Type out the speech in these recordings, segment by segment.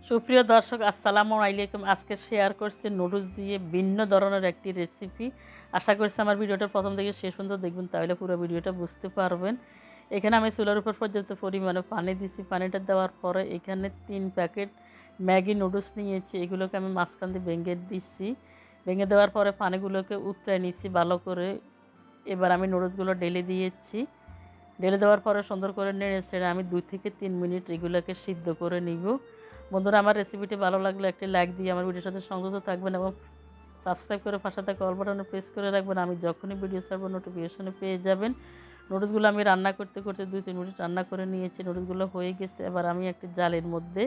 সুপ্রিয় দর্শক, আসসালামু আলাইকুম। আজকে শেয়ার করছি নুডলস দিয়ে ভিন্ন ধরনের একটি রেসিপি। আশা করছি আমার ভিডিওটা প্রথম থেকে শেষ পর্যন্ত দেখবেন, তাহলে পুরো ভিডিওটা বুঝতে পারবেন। এখানে আমি চুলার উপর পর্যাপ্ত পরিমাণে পানি দিছি। পানিটা দেওয়ার পরে এখানে 3 প্যাকেট ম্যাগি নুডলস নিয়েছি। এগুলোকে আমি মাঝখান দিয়ে ভেঙে দিচ্ছি। ভেঙে দেওয়ার পরে পানিগুলোকে উতরাই নিচ্ছি ভালো করে। এবার আমি নুডলসগুলো ঢেলে দিয়েছি। ঢেলে দেওয়ার পরে সুন্দর করে নেড়ে ছেড়ে আমি 2 থেকে 3 মিনিট এগুলোকে সিদ্ধ করে নিব। বন্ধুরা, আমার রেসিপিটি ভালো লাগলে একটি লাইক দিয়ে আমার ভিডিওর সাথে সংযুক্ত থাকবেন এবং সাবস্ক্রাইব করে পাশে থাকা অল বাটনে প্রেস করে রাখবেন। আমি যখনই ভিডিও ছাড়ব নোটিফিকেশনে পেয়ে যাবেন। নুডলসগুলো আমি রান্না করতে করতে 2-3 মিনিট রান্না করে নিয়েছি। নুডলসগুলো হয়ে গেছে। এবার আমি একটি জালের মধ্যে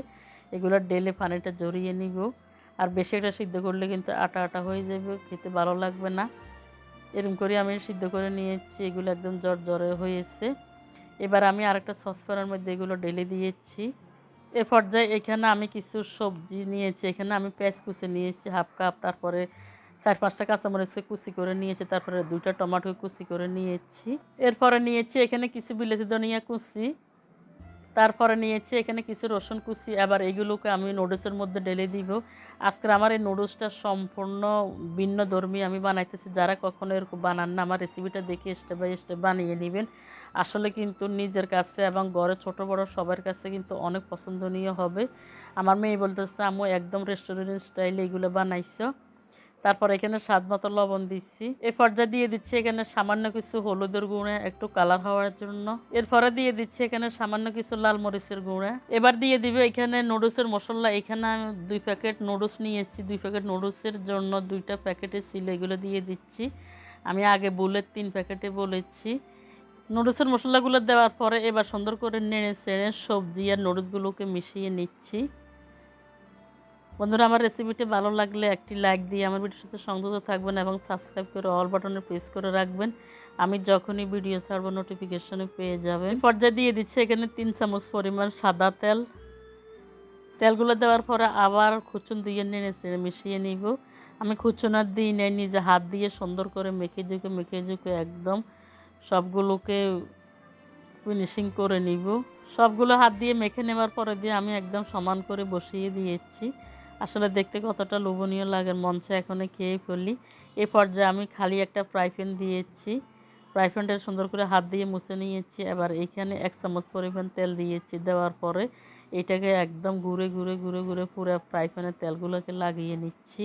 এগুলো ঢেলে পানিটা ঝরিয়ে নিব। আর বেশি একটা সিদ্ধ করলে কিন্তু আটা আটা হয়ে যাবে, খেতে ভালো লাগবে না। এরকম করে আমি সিদ্ধ করে নিয়েছি। এগুলো একদম জড়জড়ে হয়েছে। এবার আমি আরেকটা সসপ্যানের মধ্যে এগুলো ঢেলে দিয়েছি। এ পর্যায়ে এখানে আমি কিছু সবজি নিয়েছি। এখানে আমি পেঁয়াজ কুচি নিয়েছি হাফ কাপ, তারপরে 4-5টা কাঁচামরিচকে কুচি করে নিয়েছি, তারপরে 2টা টমেটো কুচি করে নিয়েছি। এরপরে নিয়েছি এখানে কিছু বিলেতি ধনিয়া কুচি, তারপরে নিয়েছি এখানে কিছু রসুন কুচি। আবার এগুলোকে আমি নুডলসের মধ্যে ঢেলে দিব। আজকের আমার এই নুডলসটা সম্পূর্ণ ভিন্ন ধর্মী আমি বানাইতেছি। যারা কখনো এরকম বানান না, আমার রেসিপিটা দেখে স্টেপ বাই স্টেপ বানিয়ে নেবেন। আসলে কিন্তু নিজের কাছে এবং ঘরে ছোট বড় সবার কাছে কিন্তু অনেক পছন্দনীয় হবে। আমার মেয়ে বলতেছে, আম্মু একদম রেস্টুরেন্ট স্টাইলে এগুলো বানাইছো। তারপর এখানে স্বাদ মতো লবণ দিচ্ছি। এই পর্যায়ে দিয়ে দিচ্ছি এখানে সামান্য কিছু হলুদের গুঁড়া, একটু কালার হওয়ার জন্য। এরপরে দিয়ে দিচ্ছি এখানে সামান্য কিছু লাল মরিচের গুঁড়া। এবার দিয়ে দিবে এখানে নুডলসের মশলা। এখানে আমি 2 প্যাকেট নুডলস নিয়েছি। 2 প্যাকেট নুডলসের জন্য 2টা প্যাকেটে ছিল, এগুলো দিয়ে দিচ্ছি। আমি আগে বুলেট 3 প্যাকেটে বলেছি। নুডলসের মশলাগুলো দেওয়ার পরে এবার সুন্দর করে নেড়ে চেড়ে সবজি আর নুডলসগুলোকে মিশিয়ে নিচ্ছি। বন্ধুরা, আমার রেসিপিটি ভালো লাগলে একটি লাইক দিয়ে আমার ভিডিওর সাথে সংযুক্ত থাকবেন এবং সাবস্ক্রাইব করে অল বাটনে প্রেস করে রাখবেন। আমি যখনই ভিডিও ছাড়ব নোটিফিকেশনে পেয়ে যাবেন। পর্যায়ে দিয়ে দিচ্ছি এখানে 3 চামচ পরিমাণ সাদা তেল। তেলগুলো দেওয়ার পরে আবার খুচুন দিয়ে নেড়ে চেড়ে মিশিয়ে নিব। আমি খুচুনার দিই নেই, নিজে হাত দিয়ে সুন্দর করে মেখে ঝুঁকে একদম সবগুলোকে ফিনিশিং করে নিব। সবগুলো হাত দিয়ে মেখে নেওয়ার পরে দিয়ে আমি একদম সমান করে বসিয়ে দিয়েছি। আসলে দেখতে কতটা লোভনীয় লাগে, মঞ্চে এখনই খেয়ে ফেলি। এই পর্যায়ে আমি খালি একটা ফ্রাই প্যান দিয়েছি। ফ্রাই প্যানটা সুন্দর করে হাত দিয়ে মুছে নিয়েছি। এবার এইখানে 1 চামচ পরিমাণ তেল দিয়েছি। দেওয়ার পরে এটাকে একদম ঘুরে ঘুরে ঘুরে ঘুরে পুরো ফ্রাই প্যানের তেলগুলোকে লাগিয়ে নিচ্ছি।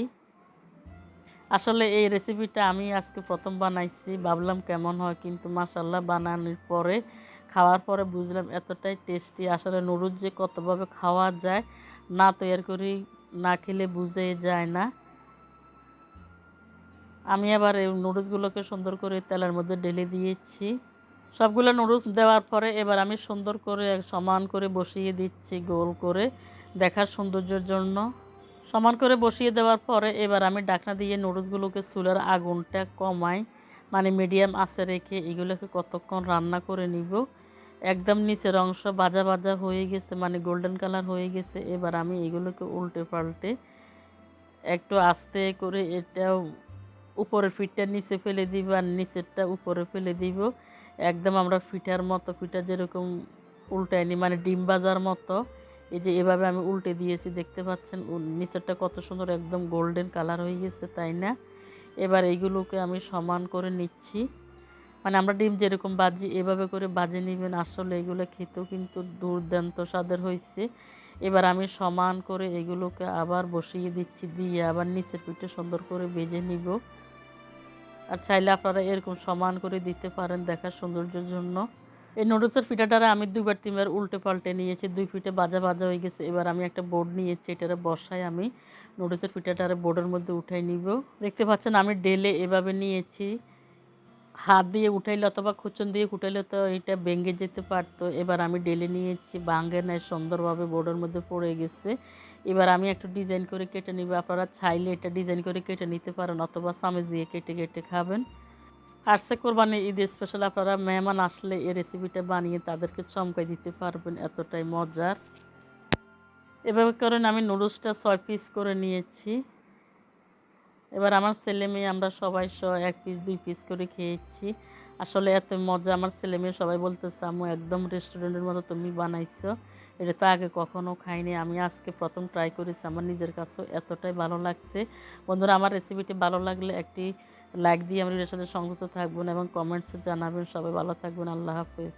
আসলে এই রেসিপিটা আমি আজকে প্রথম বানাইছি, ভাবলাম কেমন হয়, কিন্তু মাশাআল্লাহ বানানোর পরে খাওয়ার পরে বুঝলাম এতটাই টেস্টি। আসলে নুডলস যে কতভাবে খাওয়া যায়, না তৈরি করি না খেলে বুঝে যায় না। আমি আবার এই নুডলসগুলোকে সুন্দর করে তেলের মধ্যে ঢেলে দিয়েছি। সবগুলো নুডলস দেওয়ার পরে এবার আমি সুন্দর করে সমান করে বসিয়ে দিচ্ছি গোল করে, দেখার সৌন্দর্যের জন্য। সমান করে বসিয়ে দেওয়ার পরে এবার আমি ঢাকনা দিয়ে নুডলসগুলোকে চুলার আগুনটা কমাই, মানে মিডিয়াম আঁচে রেখে এগুলোকে কতক্ষণ রান্না করে নিব। একদম নিচের অংশ ভাজা ভাজা হয়ে গেছে, মানে গোল্ডেন কালার হয়ে গেছে। এবার আমি এগুলোকে উল্টে পাল্টে একটু আস্তে করে এটাও উপরের ফিটটা নিচে ফেলে দিব আর নিচেরটা উপরে ফেলে দিব। একদম আমরা পিঠার মতো, পিঠা যেরকম উল্টায়নি, মানে ডিম ভাজার মতো। এই যে এভাবে আমি উল্টে দিয়েছি, দেখতে পাচ্ছেন নিচেরটা কত সুন্দর একদম গোল্ডেন কালার হয়ে গেছে, তাই না? এবার এইগুলোকে আমি সমান করে নিচ্ছি, মানে আমরা ডিম যেরকম ভাজি এভাবে করে ভাজি নেবেন। আসলে এগুলো খেতেও কিন্তু দুর্দান্ত স্বাদের হয়েছে। এবার আমি সমান করে এগুলোকে আবার বসিয়ে দিচ্ছি, দিয়ে আবার নিচের পিঠে সুন্দর করে ভেজে নিব। আর চাইলে আপনারা এরকম সমান করে দিতে পারেন দেখার সৌন্দর্যের জন্য। এই নুডলসের পিঠাটারে আমি 2-3বার উল্টে পাল্টে নিয়েছি। 2 পিঠে ভাজা ভাজা হয়ে গেছে। এবার আমি একটা বোর্ড নিয়েছি, এটারে বসাই আমি নুডলসের পিঠাটারে বোর্ডের মধ্যে উঠাই নিব। দেখতে পাচ্ছেন আমি ঢেলে এভাবে নিয়েছি। হাত দিয়ে উঠাইলে অথবা খুচন দিয়ে উঠাইলে তো এটা ভেঙে যেতে পারতো। এবার আমি ঢেলে নিয়েছি, ভাঙে নাই, সুন্দরভাবে বোর্ডের মধ্যে পড়ে গেছে। এবার আমি একটু ডিজাইন করে কেটে নিব। আপনারা চাইলে এটা ডিজাইন করে কেটে নিতে পারেন অথবা চামচ দিয়ে কেটে কেটে খাবেন। আসছে কোরবানি ঈদ স্পেশাল, আপনারা মেহমান আসলে এই রেসিপিটা বানিয়ে তাদেরকে চমকাই দিতে পারবেন, এতটাই মজার। এভাবে করেন আমি নুডলসটা 6 পিস করে নিয়েছি। এবার আমার ছেলে মেয়ে আমরা সবাই 1 পিস 2 পিস করে খেয়েছি। আসলে এত মজা, আমার ছেলে মেয়ে সবাই বলতেছে আম্মু একদম রেস্টুরেন্টের মতো তুমি বানাইছো। এটা তো আগে কখনো খাইনি, আমি আজকে প্রথম ট্রাই করেছি। আমার নিজের কাছেও এতটাই ভালো লাগছে। বন্ধুরা, আমার রেসিপিটি ভালো লাগলে একটি লাইক দিয়ে আমার ভিডিওর সাথে সংযুক্ত থাকবেন এবং কমেন্টসে জানাবেন। সবাই ভালো থাকবেন। আল্লাহ হাফেজ।